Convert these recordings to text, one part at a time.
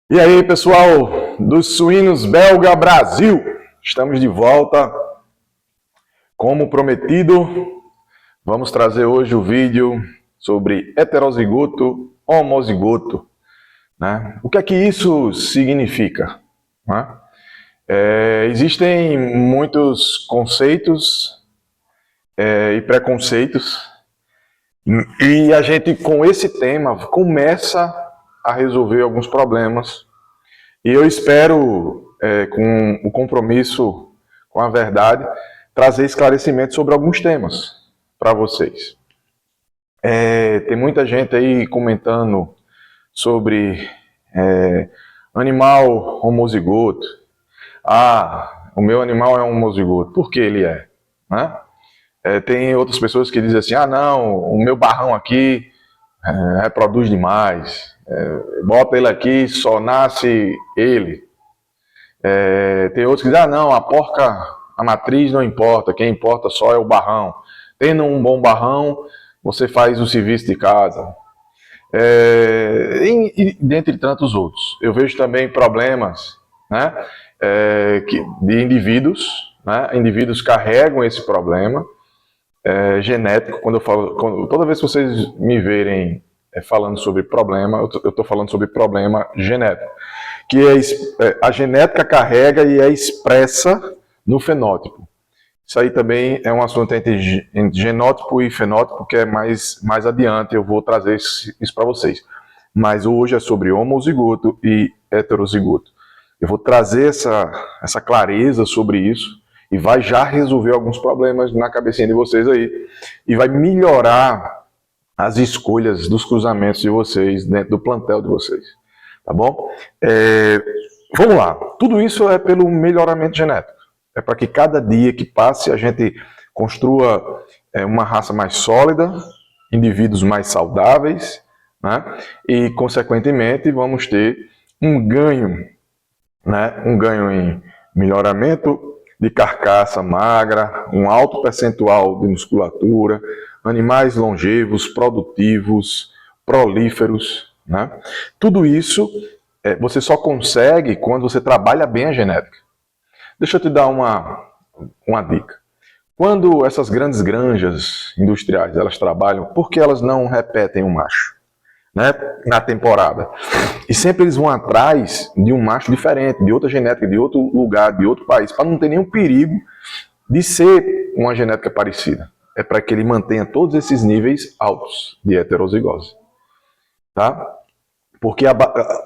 E aí, pessoal dos Suínos Belga Brasil, estamos de Suínos Belga Brasil. Estamos de volta. Como prometido, vamos trazer hoje o vídeo sobre heterozigoto, homozigoto, né? O que é que isso significa, né? Existem muitos conceitos e preconceitos, e a gente, com esse tema, começa a resolver alguns problemas. E eu espero, com o compromisso com a verdade, trazer esclarecimento sobre alguns temas para vocês. Tem muita gente aí comentando sobre animal homozigoto. Ah, o meu animal é um homozigoto. Por que ele é? Né? Tem outras pessoas que dizem assim, ah não, o meu barrão aqui reproduz demais. Bota ele aqui, só nasce ele. Tem outros que dizem, ah não, a matriz não importa, quem importa só é o barrão. Tendo um bom barrão, você faz o serviço de casa. E dentre tantos outros. Eu vejo também problemas, né, de indivíduos, né, indivíduos carregam esse problema genético. Toda vez que vocês me verem falando sobre problema, eu estou falando sobre problema genético, que a genética carrega e é expressa no fenótipo. Isso aí também é um assunto entre genótipo e fenótipo, que é mais adiante, eu vou trazer isso para vocês. Mas hoje é sobre homozigoto e heterozigoto. Eu vou trazer essa clareza sobre isso e vai já resolver alguns problemas na cabecinha de vocês aí e vai melhorar as escolhas dos cruzamentos de vocês dentro do plantel de vocês. Tá bom? Vamos lá. Tudo isso é pelo melhoramento genético. É para que cada dia que passe a gente construa uma raça mais sólida, indivíduos mais saudáveis, né? E, consequentemente, vamos ter um ganho, né? Um ganho em melhoramento de carcaça magra, um alto percentual de musculatura, animais longevos, produtivos, prolíferos, né? Tudo isso você só consegue quando você trabalha bem a genética. Deixa eu te dar uma dica. Quando essas grandes granjas industriais elas trabalham, por que elas não repetem um macho, né, na temporada? E sempre eles vão atrás de um macho diferente, de outra genética, de outro lugar, de outro país, para não ter nenhum perigo de ser uma genética parecida. É para que ele mantenha todos esses níveis altos de heterozigose. Tá? Porque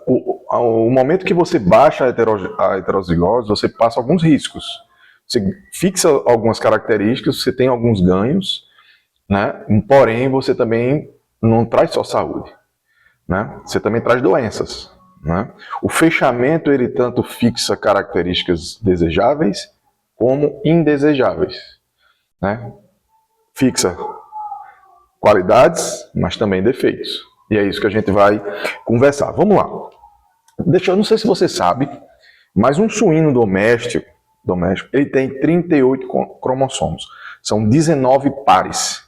o momento que você baixa a heterozigose, você passa alguns riscos. Você fixa algumas características, você tem alguns ganhos, né? Porém, você também não traz só saúde, né? Você também traz doenças, né? O fechamento, ele tanto fixa características desejáveis como indesejáveis, né? Fixa qualidades, mas também defeitos. E é isso que a gente vai conversar. Vamos lá. Eu não sei se você sabe, mas um suíno doméstico, ele tem 38 cromossomos. São 19 pares,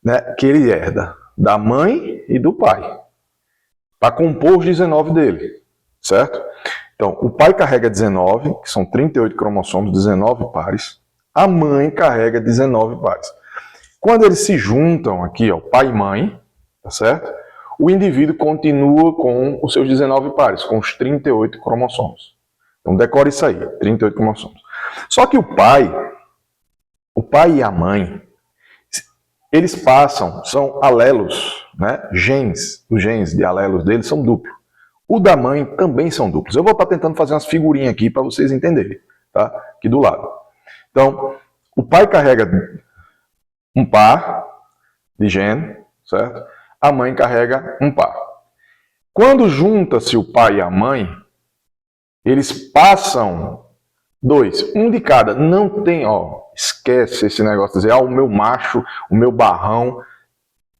né, que ele herda da mãe e do pai, para compor os 19 dele, certo? Então, o pai carrega 19, que são 38 cromossomos, 19 pares. A mãe carrega 19 pares. Quando eles se juntam aqui, ó, pai e mãe, tá certo? O indivíduo continua com os seus 19 pares, com os 38 cromossomos. Então decore isso aí, 38 cromossomos. Só que o pai e a mãe, eles são alelos, né? Os genes de alelos deles são duplos. O da mãe também são duplos. Eu vou estar tentando fazer umas figurinhas aqui para vocês entenderem, tá? Aqui do lado. Então, o pai carrega um par de gene, certo? A mãe carrega um par. Quando junta-se o pai e a mãe, eles passam dois, um de cada. Não tem, esquece esse negócio de dizer, o meu macho, o meu barrão.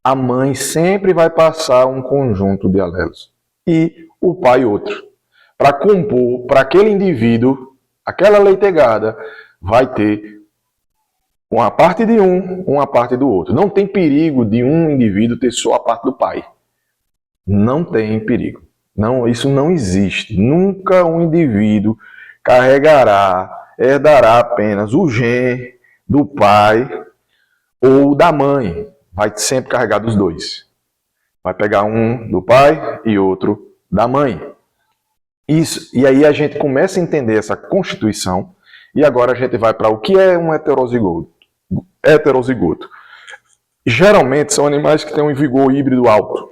A mãe sempre vai passar um conjunto de alelos. E o pai outro. Para compor, para aquele indivíduo, aquela leitegada, vai ter uma parte de uma parte do outro. Não tem perigo de um indivíduo ter só a parte do pai. Não tem perigo. Não, isso não existe. Nunca um indivíduo herdará apenas o gene do pai ou da mãe. Vai sempre carregar dos dois. Vai pegar um do pai e outro da mãe. Isso, e aí a gente começa a entender essa constituição, e agora a gente vai para o que é um heterozigoto. Heterozigoto. Geralmente são animais que têm um vigor híbrido alto.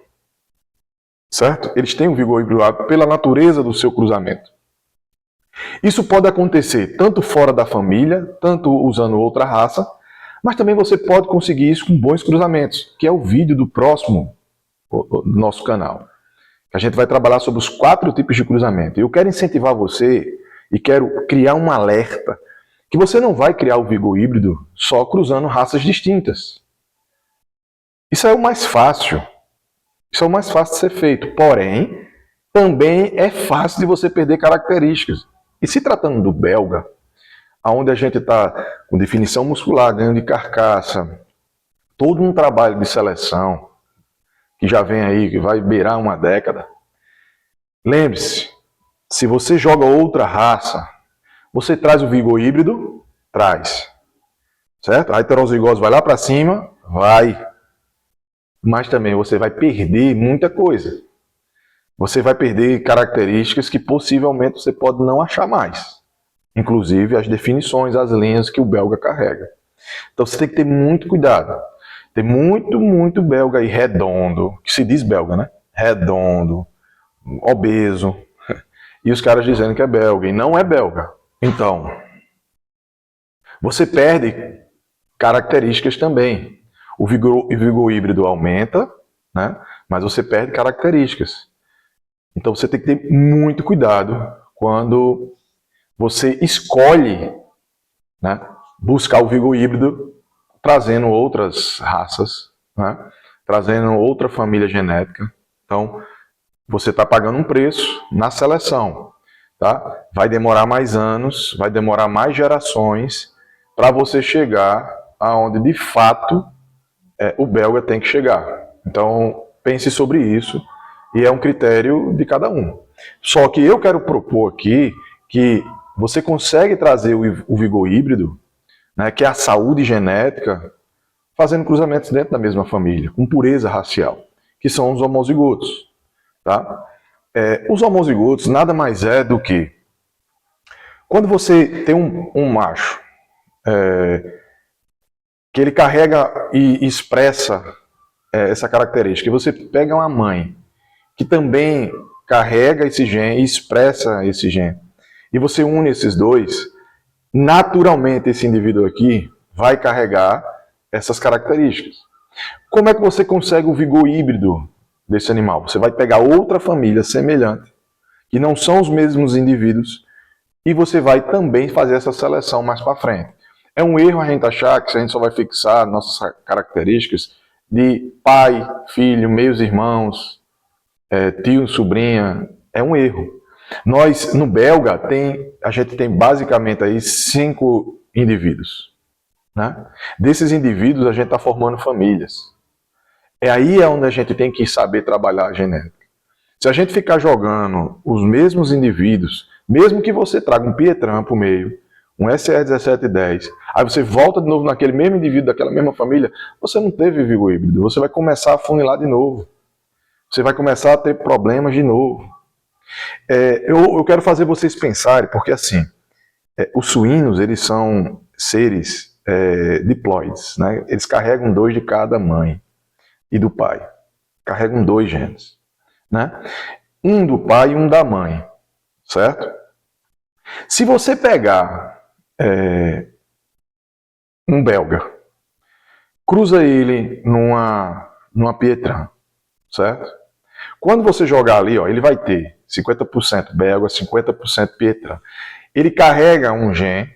Certo? Eles têm um vigor híbrido alto pela natureza do seu cruzamento. Isso pode acontecer tanto fora da família, tanto usando outra raça, mas também você pode conseguir isso com bons cruzamentos, que é o vídeo do próximo do nosso canal. A gente vai trabalhar sobre os 4 tipos de cruzamento. Eu quero incentivar você e quero criar um alerta que você não vai criar o vigor híbrido só cruzando raças distintas. Isso é o mais fácil. Isso é o mais fácil de ser feito. Porém, também é fácil de você perder características. E se tratando do belga, onde a gente está com definição muscular, ganho de carcaça, todo um trabalho de seleção, que já vem aí, que vai beirar uma década. Lembre-se, se você joga outra raça, você traz o vigor híbrido? Traz. Certo? A heterozigose vai lá para cima? Vai. Mas também você vai perder muita coisa. Você vai perder características que possivelmente você pode não achar mais. Inclusive as definições, as linhas que o belga carrega. Então você tem que ter muito cuidado. Tem muito belga aí redondo, que se diz belga, né? Redondo, obeso. E os caras dizendo que é belga, e não é belga. Então, você perde características também. O vigor híbrido aumenta, né? Mas você perde características. Então você tem que ter muito cuidado quando você escolhe, né, buscar o vigor híbrido trazendo outras raças, né, trazendo outra família genética. Então você está pagando um preço na seleção. Tá? Vai demorar mais anos, vai demorar mais gerações para você chegar aonde de fato o belga tem que chegar. Então, pense sobre isso e é um critério de cada um. Só que eu quero propor aqui que você consegue trazer o vigor híbrido, né, que é a saúde genética, fazendo cruzamentos dentro da mesma família, com pureza racial, que são os homozigotos. Tá? Os homozigotos nada mais é do que quando você tem um macho que ele carrega e expressa essa característica, e você pega uma mãe que também carrega esse gene e expressa esse gene, e você une esses dois, naturalmente esse indivíduo aqui vai carregar essas características. Como é que você consegue o vigor híbrido desse animal? Você vai pegar outra família semelhante, que não são os mesmos indivíduos, e você vai também fazer essa seleção mais para frente. É um erro a gente achar que a gente só vai fixar nossas características de pai, filho, meios irmãos, tio, sobrinha. É um erro. Nós, no belga, a gente tem basicamente aí 5 indivíduos. Né? Desses indivíduos, a gente está formando famílias. Aí é onde a gente tem que saber trabalhar a genética. Se a gente ficar jogando os mesmos indivíduos, mesmo que você traga um Pietran para o meio, um SR1710, aí você volta de novo naquele mesmo indivíduo, daquela mesma família, você não teve vigor híbrido, você vai começar a funilar de novo. Você vai começar a ter problemas de novo. Eu quero fazer vocês pensarem, porque assim, os suínos, eles são seres diploides, né? Eles carregam 2 de cada mãe e do pai. Carregam 2 genes. Né? Um do pai e um da mãe. Certo? Se você pegar um belga, cruza ele numa Pietran, certo? Quando você jogar ali, ó, ele vai ter 50% belga, 50% Pietran. Ele carrega um gene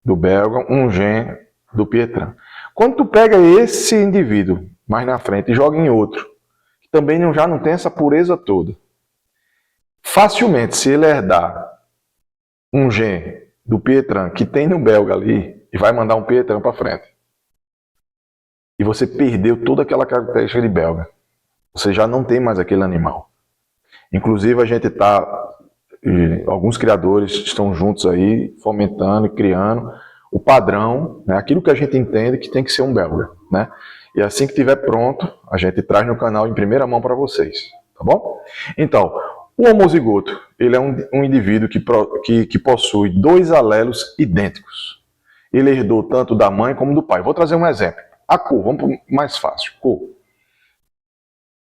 do belga, um gene do Pietran. Quando tu pega esse indivíduo mais na frente e joga em outro, que também já não tem essa pureza toda, facilmente, se ele herdar um gene do Pietran que tem no belga ali, e vai mandar um Pietran para frente, e você perdeu toda aquela característica de belga, você já não tem mais aquele animal. Inclusive a gente está, alguns criadores estão juntos aí, fomentando e criando o padrão, né, aquilo que a gente entende que tem que ser um belga, né? E assim que estiver pronto, a gente traz no canal em primeira mão para vocês, tá bom? Então, o homozigoto, ele é um indivíduo que possui dois alelos idênticos. Ele herdou tanto da mãe como do pai. Vou trazer um exemplo. A cor, vamos para o mais fácil, cor.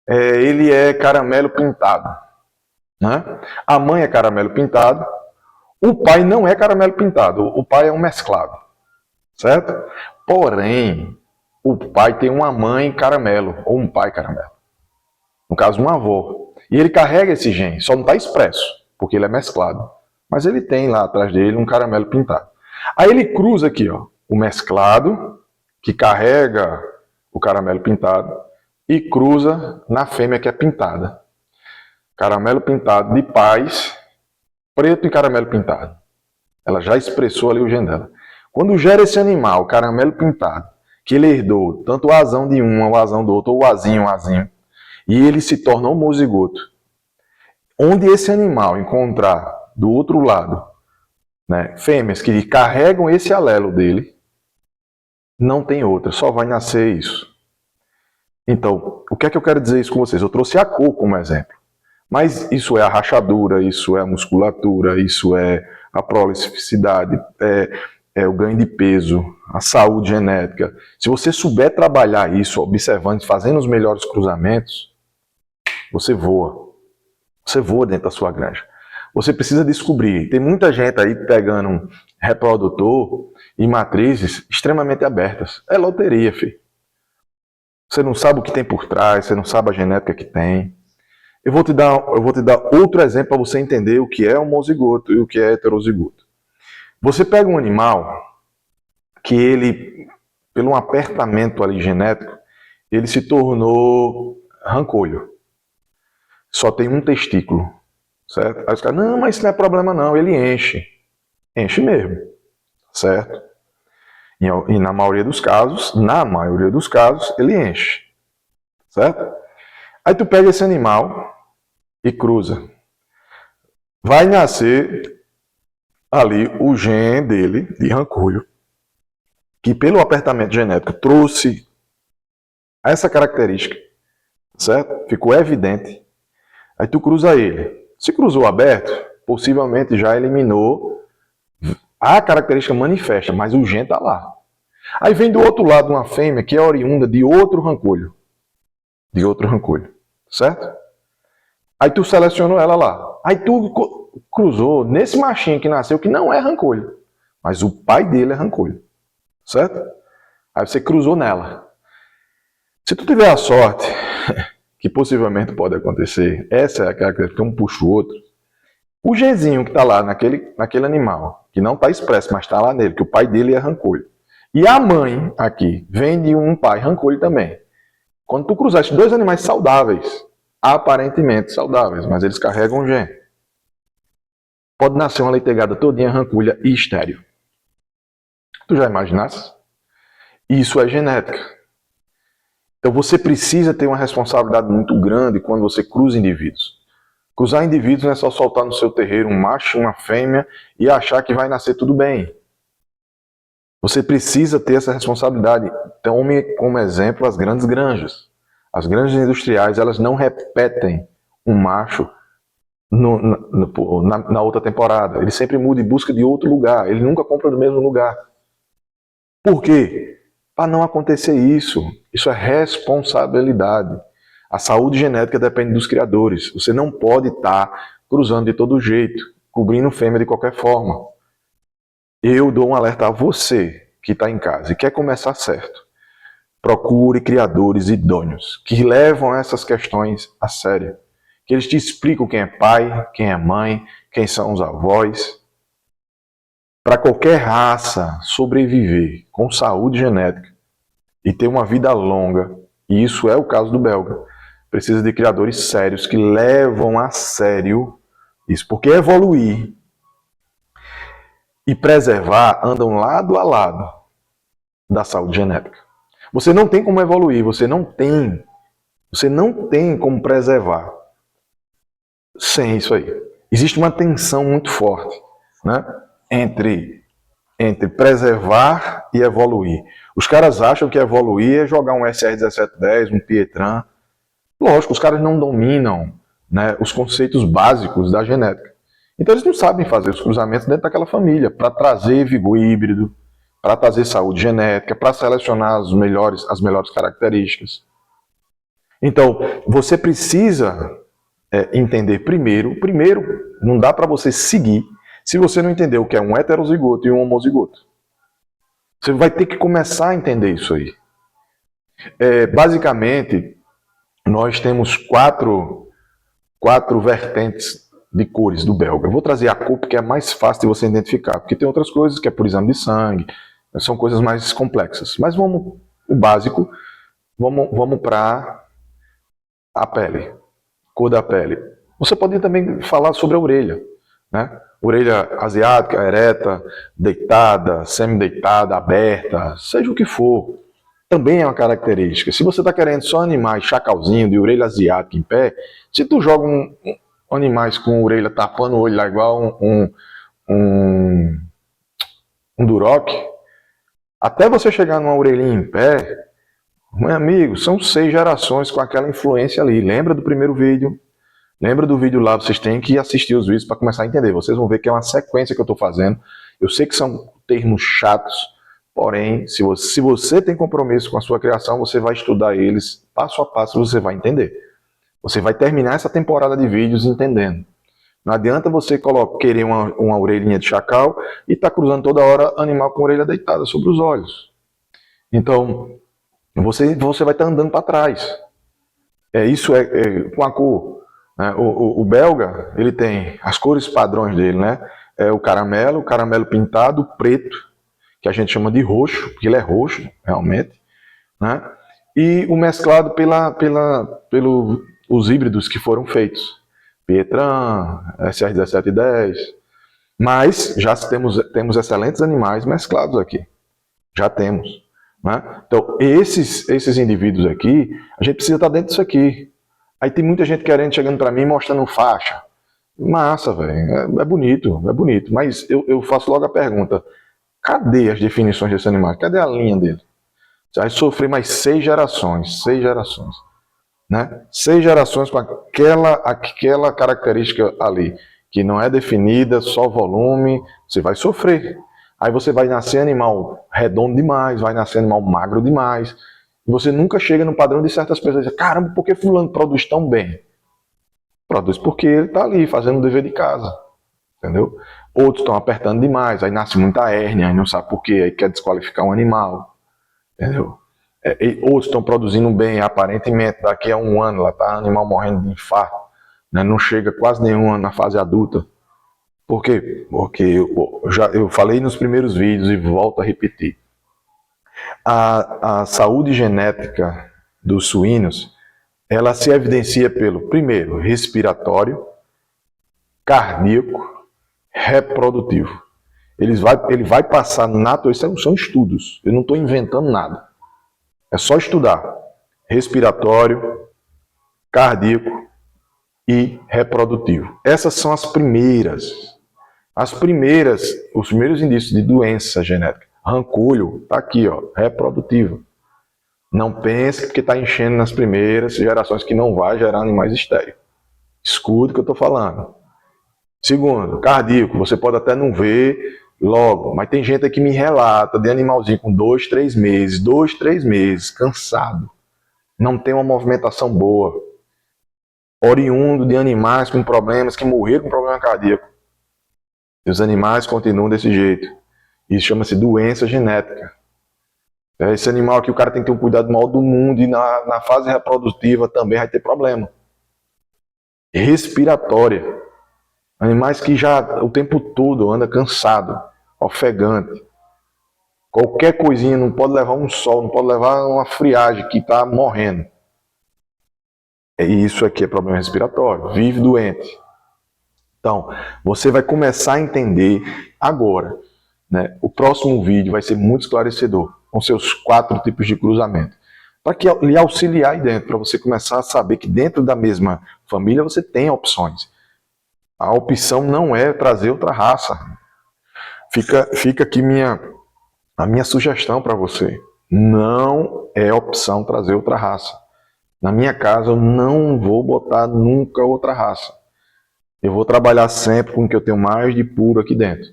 Ele é caramelo pintado, né? A mãe é caramelo pintado. O pai não é caramelo pintado, o pai é um mesclado, certo? Porém, o pai tem uma mãe caramelo, ou um pai caramelo. No caso, uma avó. E ele carrega esse gene, só não está expresso, porque ele é mesclado. Mas ele tem lá atrás dele um caramelo pintado. Aí ele cruza aqui, ó, o mesclado, que carrega o caramelo pintado, e cruza na fêmea que é pintada. Caramelo pintado de pais, preto e caramelo pintado. Ela já expressou ali o gene dela. Quando gera esse animal, caramelo pintado, que ele herdou tanto o azão de um, o azão do outro, ou o azinho, e ele se torna homozigoto. Onde esse animal encontrar do outro lado, né, fêmeas que carregam esse alelo dele, não tem outra, só vai nascer isso. Então, o que é que eu quero dizer isso com vocês? Eu trouxe a cor como exemplo. Mas isso é a rachadura, isso é a musculatura, isso é a prolificidade, é o ganho de peso, a saúde genética. Se você souber trabalhar isso, observando, fazendo os melhores cruzamentos, você voa. Você voa dentro da sua granja. Você precisa descobrir. Tem muita gente aí pegando um reprodutor e matrizes extremamente abertas. É loteria, filho. Você não sabe o que tem por trás, você não sabe a genética que tem. Eu vou te dar outro exemplo para você entender o que é homozigoto e o que é heterozigoto. Você pega um animal que ele, pelo um apertamento ali genético, ele se tornou rancolho. Só tem um testículo, certo? Aí os caras, não, mas isso não é problema não, ele enche. Enche mesmo, certo? E na maioria dos casos, ele enche, certo? Aí tu pega esse animal e cruza. Vai nascer ali o gene dele, de rancolho, que pelo apertamento genético trouxe essa característica, certo? Ficou evidente. Aí tu cruza ele. Se cruzou aberto, possivelmente já eliminou a característica manifesta, mas o gene está lá. Aí vem do outro lado uma fêmea que é oriunda de outro rancolho. Certo? Aí tu selecionou ela lá. Aí tu cruzou nesse machinho que nasceu, que não é rancolho, mas o pai dele é rancolho. Certo? Aí você cruzou nela. Se tu tiver a sorte, que possivelmente pode acontecer, essa é a característica, um puxa o outro, o genzinho que está lá naquele animal, que não está expresso, mas está lá nele, que o pai dele é rancolho. E a mãe aqui vem de um pai rancolho também. Quando tu cruzar esses dois animais saudáveis, aparentemente saudáveis, mas eles carregam um gene, pode nascer uma leitegada todinha ranculha e estéril. Tu já imaginasse? Isso é genética. Então você precisa ter uma responsabilidade muito grande quando você cruza indivíduos. Cruzar indivíduos não é só soltar no seu terreiro um macho e uma fêmea e achar que vai nascer tudo bem. Você precisa ter essa responsabilidade. Tome como exemplo as grandes granjas. As granjas industriais, elas não repetem um macho na outra temporada. Ele sempre muda em busca de outro lugar. Ele nunca compra no mesmo lugar. Por quê? Para não acontecer isso. Isso é responsabilidade. A saúde genética depende dos criadores. Você não pode estar cruzando de todo jeito, cobrindo fêmea de qualquer forma. Eu dou um alerta a você que está em casa e quer começar certo. Procure criadores idôneos que levam essas questões a sério. Que eles te explicam quem é pai, quem é mãe, quem são os avós. Para qualquer raça sobreviver com saúde genética e ter uma vida longa, e isso é o caso do belga, precisa de criadores sérios que levam a sério isso. Porque evoluir e preservar andam lado a lado da saúde genética. Você não tem como evoluir, você não tem como preservar sem isso aí. Existe uma tensão muito forte, né, entre preservar e evoluir. Os caras acham que evoluir é jogar um SR-1710, um Pietran. Lógico, os caras não dominam, né, os conceitos básicos da genética. Então eles não sabem fazer os cruzamentos dentro daquela família para trazer vigor híbrido, para trazer saúde genética, para selecionar as melhores características. Então, você precisa entender primeiro, não dá para você seguir se você não entender o que é um heterozigoto e um homozigoto. Você vai ter que começar a entender isso aí. Basicamente, nós temos quatro vertentes de cores do belga. Eu vou trazer a cor porque é mais fácil de você identificar, porque tem outras coisas que é por exame de sangue, são coisas mais complexas. Mas vamos, o básico, vamos para a pele, cor da pele. Você pode também falar sobre a orelha, né? Orelha asiática, ereta, deitada, semi-deitada, aberta, seja o que for. Também é uma característica. Se você está querendo só animais chacalzinho de orelha asiática em pé, se tu joga animais com orelha tapando o olho lá igual um duroc, até você chegar numa orelhinha em pé, meu amigo, são 6 gerações com aquela influência ali. Lembra do primeiro vídeo? Lembra do vídeo lá? Vocês têm que assistir os vídeos para começar a entender. Vocês vão ver que é uma sequência que eu estou fazendo. Eu sei que são termos chatos, porém, se você tem compromisso com a sua criação, você vai estudar eles passo a passo, você vai entender. Você vai terminar essa temporada de vídeos entendendo. Não adianta você querer uma orelhinha de chacal e estar cruzando toda hora animal com a orelha deitada sobre os olhos. Então, você vai estar andando para trás. Isso com a cor. Né? O belga, ele tem as cores padrões dele, né? É o caramelo pintado, preto, que a gente chama de roxo, porque ele é roxo, realmente, né? E o mesclado pelos híbridos que foram feitos. Pietran, SR-1710, mas já temos excelentes animais mesclados aqui. Já temos. Né? Então, esses indivíduos aqui, a gente precisa estar dentro disso aqui. Aí tem muita gente chegando para mim mostrando faixa. Massa, velho, é bonito, mas eu faço logo a pergunta, cadê as definições desse animal? Cadê a linha dele? Você vai sofrer mais 6 gerações, né? 6 gerações com aquela característica ali, que não é definida, só volume, você vai sofrer. Aí você vai nascer animal redondo demais, vai nascer animal magro demais, e você nunca chega no padrão de certas pessoas e diz, caramba, por que fulano produz tão bem? Produz porque ele está ali fazendo o dever de casa, entendeu? Outros estão apertando demais, aí nasce muita hérnia, aí não sabe por quê, aí quer desqualificar um animal, entendeu? Outros estão produzindo bem, aparentemente, daqui a um ano, lá está animal morrendo de infarto, né? Não chega quase nenhum na fase adulta. Por quê? Porque eu falei nos primeiros vídeos e volto a repetir. A saúde genética dos suínos, ela se evidencia pelo, primeiro, respiratório, cardíaco, reprodutivo. Ele vai passar isso são estudos, eu não estou inventando nada. É só estudar respiratório, cardíaco e reprodutivo. Essas são os primeiros indícios de doença genética. Ranculho, está aqui, ó, reprodutivo. Não pense que porque está enchendo nas primeiras gerações que não vai gerar animais estéreis. Escuta o que eu estou falando. Segundo, cardíaco, você pode até não ver logo, mas tem gente que me relata de animalzinho com 2, 3 meses, cansado. Não tem uma movimentação boa. Oriundo de animais com problemas, que morreram com problema cardíaco. E os animais continuam desse jeito. Isso chama-se doença genética. Esse animal aqui, o cara tem que ter um cuidado maior do mundo e na fase reprodutiva também vai ter problema. Respiratória. Animais que já o tempo todo anda cansado, ofegante. Qualquer coisinha, não pode levar um sol, não pode levar uma friagem que está morrendo. E isso aqui é problema respiratório, vive doente. Então, você vai começar a entender agora, né? O próximo vídeo vai ser muito esclarecedor, com seus 4 tipos de cruzamento. Para que lhe auxiliar aí dentro, para você começar a saber que dentro da mesma família você tem opções. A opção não é trazer outra raça. Fica aqui a minha sugestão para você. Não é opção trazer outra raça. Na minha casa eu não vou botar nunca outra raça. Eu vou trabalhar sempre com o que eu tenho mais de puro aqui dentro.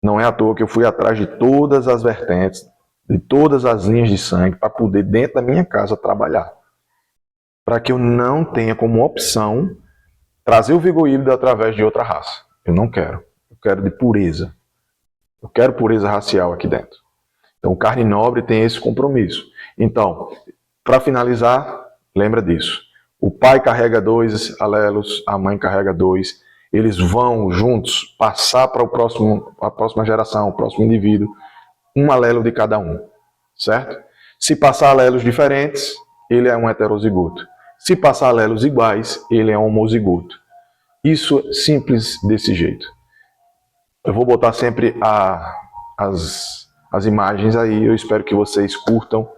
Não é à toa que eu fui atrás de todas as vertentes, de todas as linhas de sangue, para poder, dentro da minha casa, trabalhar. Para que eu não tenha como opção trazer o vigor híbrido através de outra raça. Eu não quero. Eu quero de pureza. Eu quero pureza racial aqui dentro. Então, o carne nobre tem esse compromisso. Então, para finalizar, lembra disso. O pai carrega 2 alelos, a mãe carrega 2. Eles vão juntos passar para a próxima geração, o próximo indivíduo, um alelo de cada um, certo? Se passar alelos diferentes, ele é um heterozigoto. Se passar alelos iguais, ele é um homozigoto. Isso é simples desse jeito. Eu vou botar sempre as imagens aí, eu espero que vocês curtam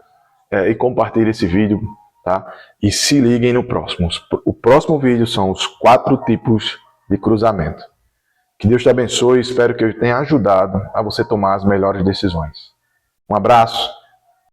e compartilhem esse vídeo, tá? E se liguem no próximo. O próximo vídeo são os 4 tipos de cruzamento. Que Deus te abençoe, espero que eu tenha ajudado a você tomar as melhores decisões. Um abraço.